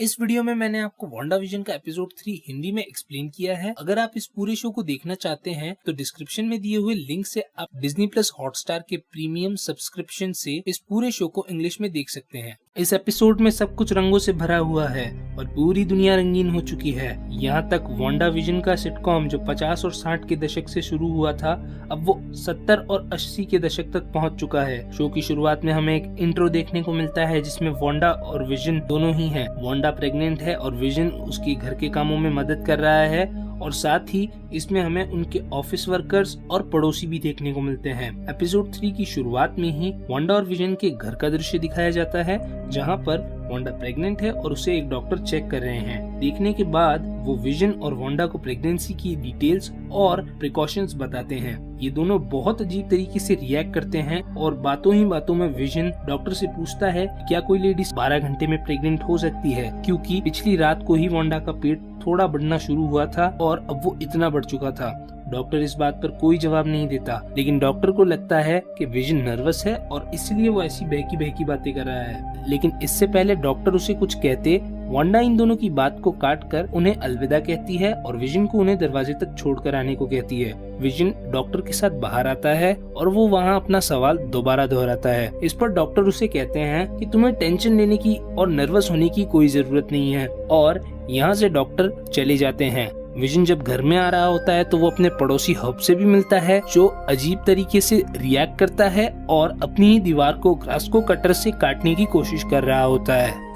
इस वीडियो में मैंने आपको वांडा विजन का एपिसोड 3 हिंदी में एक्सप्लेन किया है। अगर आप इस पूरे शो को देखना चाहते हैं तो डिस्क्रिप्शन में दिए हुए लिंक से आप डिज्नी प्लस हॉटस्टार के प्रीमियम सब्सक्रिप्शन से इस पूरे शो को इंग्लिश में देख सकते हैं। इस एपिसोड में सब कुछ रंगों से भरा हुआ है और पूरी दुनिया रंगीन हो चुकी है। यहाँ तक वांडा विजन का सिटकॉम जो 50 और 60 के दशक से शुरू हुआ था, अब वो 70 और 80 के दशक तक पहुँच चुका है। शो की शुरुआत में हमें एक इंट्रो देखने को मिलता है जिसमें वांडा और विजन दोनों ही हैं। वांडा प्रेग्नेंट है और विजन उसके घर के कामों में मदद कर रहा है और साथ ही इसमें हमें उनके ऑफिस वर्कर्स और पड़ोसी भी देखने को मिलते हैं। एपिसोड 3 की शुरुआत में ही वांडा और विजन के घर का दृश्य दिखाया जाता है जहां पर वांडा प्रेग्नेंट है और उसे एक डॉक्टर चेक कर रहे हैं। देखने के बाद वो विजन और वांडा को प्रेगनेंसी की डिटेल्स और प्रिकॉशंस बताते हैं। ये दोनों बहुत अजीब तरीके से रिएक्ट करते हैं और बातों ही बातों में विजन डॉक्टर से पूछता है क्या कोई लेडीज 12 घंटे में प्रेग्नेंट हो सकती है, क्योंकि पिछली रात को ही वांडा का पेट थोड़ा बढ़ना शुरू हुआ था और अब वो इतना बढ़ चुका था। डॉक्टर इस बात पर कोई जवाब नहीं देता, लेकिन डॉक्टर को लगता है कि विजन नर्वस है और इसलिए वो ऐसी बहकी बहकी बातें कर रहा है। लेकिन इससे पहले डॉक्टर उसे कुछ कहते वांडा इन दोनों की बात को काट कर उन्हें अलविदा कहती है और विजन को उन्हें दरवाजे तक छोड़कर आने को कहती है। विजन डॉक्टर के साथ बाहर आता है और वो वहाँ अपना सवाल दोबारा दोहराता है। इस पर डॉक्टर उसे कहते हैं कि तुम्हें टेंशन लेने की और नर्वस होने की कोई जरूरत नहीं है और यहाँ से डॉक्टर चले जाते हैं। विजन जब घर में आ रहा होता है तो वो अपने पड़ोसी हब से भी मिलता है जो अजीब तरीके से रिएक्ट करता है और अपनी ही दीवार को ग्रास को कटर से काटने की कोशिश कर रहा होता है।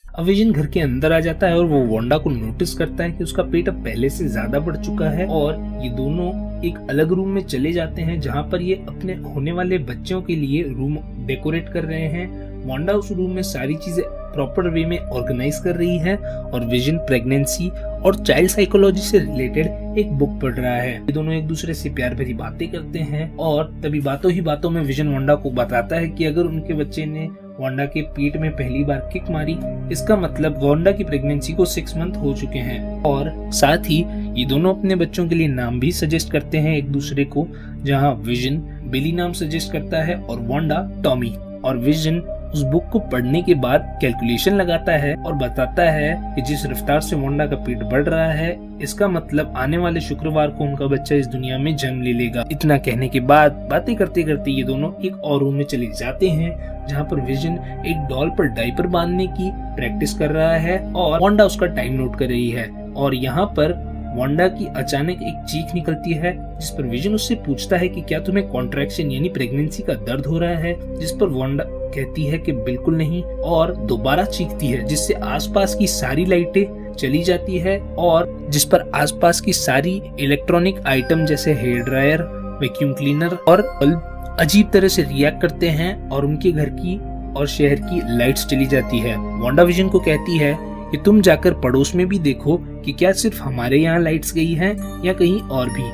अब विजन घर के अंदर आ जाता है और वो वांडा को नोटिस करता है कि उसका पेट अब पहले से ज्यादा बढ़ चुका है और ये दोनों एक अलग रूम में चले जाते हैं जहाँ पर ये अपने होने वाले बच्चों के लिए रूम डेकोरेट कर रहे हैं। वांडा उस रूम में सारी चीजें प्रॉपर वे में ऑर्गेनाइज कर रही है और विजन प्रेगनेंसी और चाइल्ड साइकोलॉजी से रिलेटेड एक बुक पढ़ रहा है। ये दोनों एक दूसरे से प्यार भरी बातें करते हैं और तभी बातों ही बातों में विजन वांडा को बताता है कि अगर उनके बच्चे ने वांडा के पेट में पहली बार किक मारी, इसका मतलब वांडा की प्रेगनेंसी को 6 मंथ हो चुके हैं। और साथ ही ये दोनों अपने बच्चों के लिए नाम भी सजेस्ट करते हैं एक दूसरे को, जहाँ विजन बिली नाम सजेस्ट करता है और वांडा टॉमी। और विजन उस बुक को पढ़ने के बाद कैलकुलेशन लगाता है और बताता है कि जिस रफ्तार से वांडा का पेट बढ़ रहा है, इसका मतलब आने वाले शुक्रवार को उनका बच्चा इस दुनिया में जन्म ले लेगा। इतना कहने के बाद बातें करते करते ये दोनों एक और रूम में चले जाते हैं जहाँ पर विजन एक डॉल पर डायपर बांधने की प्रैक्टिस कर रहा है और वांडा उसका टाइम नोट कर रही है। और यहाँ पर वांडा की अचानक एक चीख निकलती है जिस पर विजन उससे पूछता है कि क्या तुम्हें कॉन्ट्रैक्शन यानी प्रेगनेंसी का दर्द हो रहा है, जिस पर वांडा कहती है कि बिल्कुल नहीं और दोबारा चीखती है जिससे आसपास की सारी लाइटें चली जाती है और जिस पर आसपास की सारी इलेक्ट्रॉनिक आइटम जैसे हेयर ड्रायर, वैक्यूम क्लीनर और बल्ब अजीब तरह से रिएक्ट करते हैं और उनके घर की और शहर की लाइट्स चली जाती है। वांडा विजन को कहती है कि तुम जाकर पड़ोस में भी देखो कि क्या सिर्फ हमारे यहाँ लाइट्स गई हैं या कहीं और भी।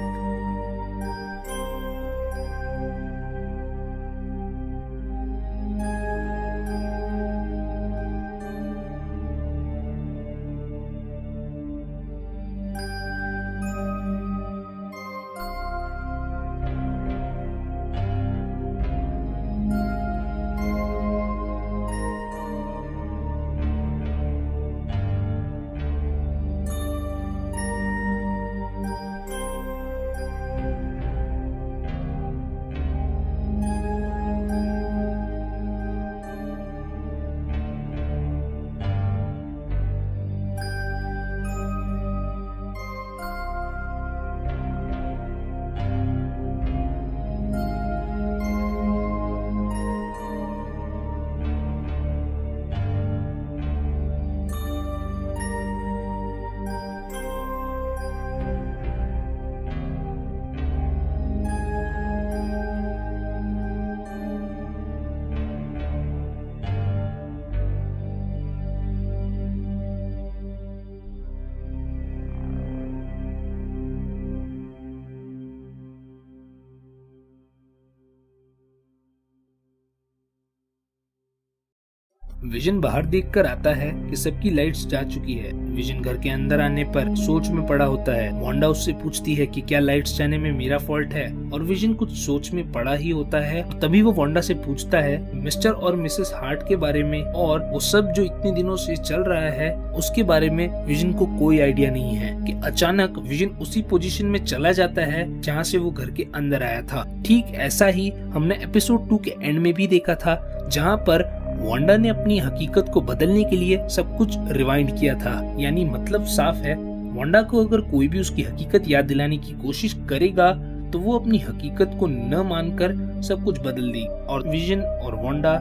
विजन बाहर देखकर आता है कि सबकी लाइट्स जा चुकी है। विजन घर के अंदर आने पर सोच में पड़ा होता है। वांडा उससे पूछती है कि क्या लाइट्स जाने में मेरा फॉल्ट है, और विजन कुछ सोच में पड़ा ही होता है। तभी वो वांडा से पूछता है मिस्टर और मिसेस हार्ट के बारे में, और वो सब जो इतने दिनों से चल रहा है उसके बारे में विजन को कोई आइडिया नहीं है कि अचानक विजन उसी पोजीशन में चला जाता है जहाँ से वो घर के अंदर आया था। ठीक ऐसा ही हमने एपिसोड 2 के एंड में भी देखा था, जहाँ पर वांडा ने अपनी हकीकत को बदलने के लिए सब कुछ रिवाइंड किया था। यानी मतलब साफ है, वांडा को अगर कोई भी उसकी हकीकत याद दिलाने की कोशिश करेगा तो वो अपनी हकीकत को न मानकर सब कुछ बदल देगी। और विजन और वांडा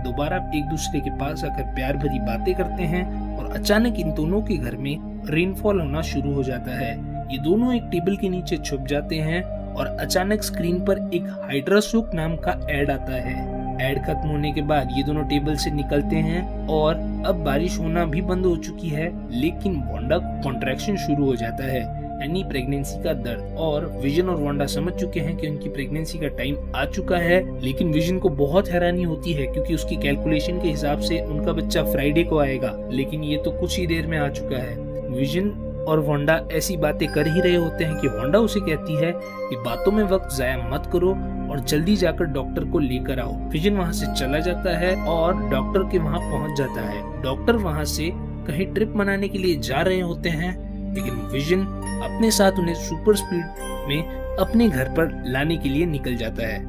दोबारा एक दूसरे के पास आकर प्यार भरी बातें करते हैं, और अचानक इन दोनों के घर में रेनफॉल होना शुरू हो जाता है। ये दोनों एक टेबल के नीचे छुप जाते हैं, और अचानक स्क्रीन पर एक हाइड्रासोक नाम का एड आता है। एड खत्म होने के बाद ये दोनों टेबल से निकलते हैं, और अब बारिश होना भी बंद हो चुकी है, लेकिन वांडा को कॉन्ट्रैक्शन शुरू हो जाता है, यानी प्रेगनेंसी का दर्द। और विजन और वांडा समझ चुके हैं कि उनकी प्रेगनेंसी का टाइम आ चुका है, लेकिन विजन को बहुत हैरानी होती है क्योंकि उसकी कैलकुलेशन के हिसाब से उनका बच्चा फ्राइडे को आएगा, लेकिन ये तो कुछ ही देर में आ चुका है। विजन और वांडा ऐसी बातें कर ही रहे होते हैं कि वांडा उसे कहती है कि बातों में वक्त जाया मत करो और जल्दी जाकर डॉक्टर को लेकर आओ। विजन वहाँ से चला जाता है और डॉक्टर के वहाँ पहुँच जाता है। डॉक्टर वहाँ से कहीं ट्रिप मनाने के लिए जा रहे होते हैं, लेकिन विजन अपने साथ उन्हें सुपर स्पीड में अपने घर पर लाने के लिए निकल जाता है।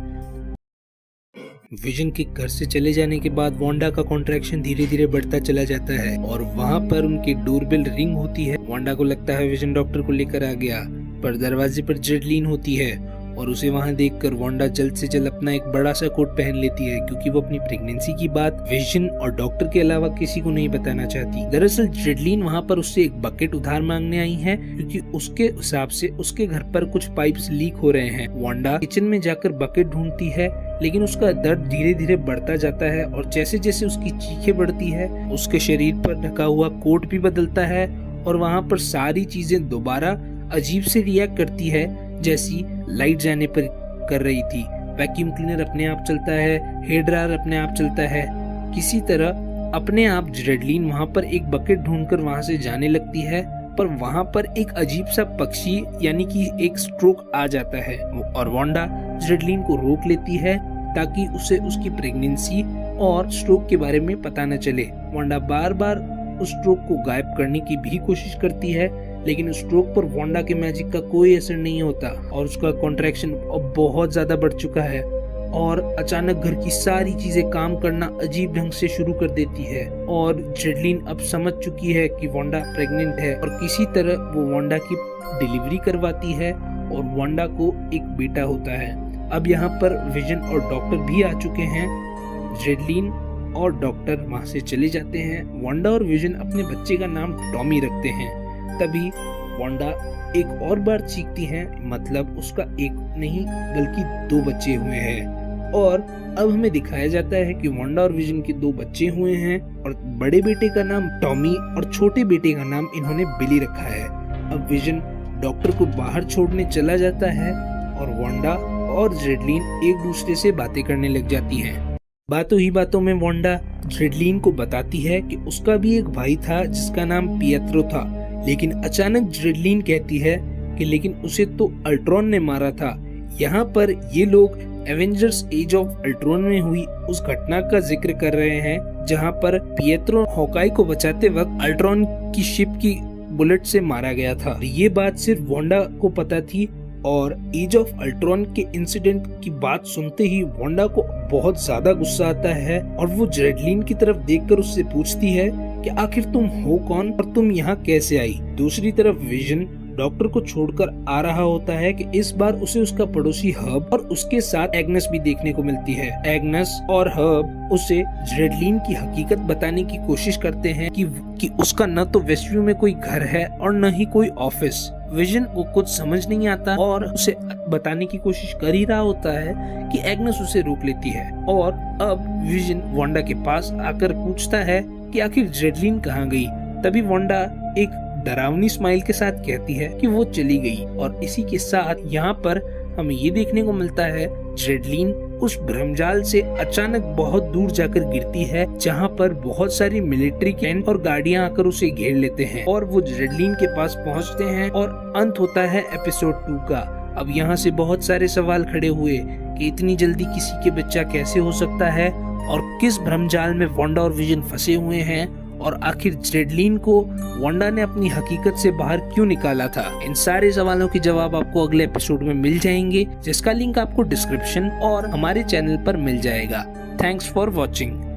विजन के घर से चले जाने के बाद वांडा का कॉन्ट्रैक्शन धीरे धीरे बढ़ता चला जाता है, और वहाँ पर उनकी डोरबेल रिंग होती है। वांडा को लगता है विजन डॉक्टर को लेकर आ गया, पर दरवाजे पर जेडलीन होती है, और उसे वहाँ देखकर वांडा जल्द से जल्द अपना एक बड़ा सा कोट पहन लेती है, क्योंकि वो अपनी प्रेगनेंसी की बात विजन और डॉक्टर के अलावा किसी को नहीं बताना चाहती। दरअसल जेडलीन वहाँ पर उससे एक बकेट उधार मांगने आई है, क्योंकि उसके हिसाब से उसके घर पर कुछ पाइप्स लीक हो रहे हैं। वांडा किचन में जाकर बकेट ढूंढती है, लेकिन उसका दर्द धीरे धीरे बढ़ता जाता है, और जैसे जैसे उसकी चीखें बढ़ती है उसके शरीर पर ढका हुआ कोट भी बदलता है, और वहाँ पर सारी चीजें दोबारा अजीब से रिएक्ट करती है, जैसी लाइट जाने पर कर रही थी। वैक्यूम क्लीनर अपने आप चलता है, हेयर ड्रायर अपने आप चलता है। किसी तरह अपने आप जेडलीन वहाँ पर एक बकेट ढूंढकर वहाँ से जाने लगती है, पर वहाँ पर एक अजीब सा पक्षी यानी कि एक स्ट्रोक आ जाता है, और वांडा जेडलीन को रोक लेती है ताकि उसे उसकी प्रेगनेंसी और स्ट्रोक के बारे में पता न चले। वांडा बार बार उस स्ट्रोक को गायब करने की भी कोशिश करती है, लेकिन स्ट्रोक पर वांडा के मैजिक का कोई असर नहीं होता, और उसका कॉन्ट्रैक्शन अब बहुत ज्यादा बढ़ चुका है, और अचानक घर की सारी चीजें काम करना अजीब ढंग से शुरू कर देती है। और जेडलीन अब समझ चुकी है कि वांडा प्रेग्नेंट है, और किसी तरह वो वांडा की डिलीवरी करवाती है, और वांडा को एक बेटा होता है। अब यहाँ पर विजन और डॉक्टर भी आ चुके हैं। जेडलीन और डॉक्टर वहाँ से चले जाते हैं। वांडा और विजन अपने बच्चे का नाम टॉमी रखते हैं। तभी वांडा एक और बार चीखती है, मतलब उसका एक नहीं बल्कि 2 बच्चे हुए हैं। और अब हमें दिखाया जाता है कि वांडा और विजन के 2 बच्चे हुए हैं, और बड़े बेटे का नाम टॉमी और छोटे बेटे का नाम इन्होंने बिली रखा है। अब विजन डॉक्टर को बाहर छोड़ने चला जाता है, और वांडा और जेडलीन एक दूसरे से बातें करने लग जाती हैं। बातों ही बातों में वांडा जेडलीन को बताती है कि उसका भी एक भाई था जिसका नाम पिएत्रो था, लेकिन अचानक जेडलीन कहती है कि लेकिन उसे तो अल्ट्रॉन ने मारा था। यहाँ पर ये लोग एवेंजर्स एज ऑफ अल्ट्रॉन में हुई उस घटना का जिक्र कर रहे हैं, जहाँ पर पिएत्रो हॉकाई को बचाते वक्त अल्ट्रॉन की शिप की बुलेट से मारा गया था। ये बात सिर्फ वांडा को पता थी, और एज ऑफ अल्ट्रॉन के इंसिडेंट की बात सुनते ही वांडा को बहुत ज्यादा गुस्सा आता है, और वो जेडलीन की तरफ देखकर उससे पूछती है कि आखिर तुम हो कौन और तुम यहाँ कैसे आई। दूसरी तरफ विजन डॉक्टर को छोड़कर आ रहा होता है कि इस बार उसे उसका पड़ोसी हब और उसके साथ एग्नेस भी देखने को मिलती है। एग्नेस और हब उसे जेडलीन की हकीकत बताने की कोशिश करते हैं कि उसका न तो वेस्टव्यू में कोई घर है और न ही कोई ऑफिस। विजन को कुछ समझ नहीं आता और उसे बताने की कोशिश कर ही रहा होता है कि एग्नेस उसे रोक लेती है। और अब विजन वांडा के पास आकर पूछता है कि आखिर जेडलीन कहाँ गई। तभी वांडा एक डरावनी स्माइल के साथ कहती है कि वो चली गई। और इसी के साथ यहाँ पर हमें ये देखने को मिलता है जेडलीन उस भ्रमजाल से अचानक बहुत दूर जाकर गिरती है, जहाँ पर बहुत सारी मिलिट्री कैंट और गाड़ियां आकर उसे घेर लेते हैं और वो जेडलिन के पास पहुँचते हैं और अंत होता है एपिसोड 2 का। अब यहाँ से बहुत सारे सवाल खड़े हुए कि इतनी जल्दी किसी के बच्चा कैसे हो सकता है और किस भ्रमजाल में वांडा और विजन फंसे हुए हैं, और आखिर जेडलिन को वांडा ने अपनी हकीकत से बाहर क्यों निकाला था। इन सारे सवालों के जवाब आपको अगले एपिसोड में मिल जाएंगे, जिसका लिंक आपको डिस्क्रिप्शन और हमारे चैनल पर मिल जाएगा। Thanks for watching.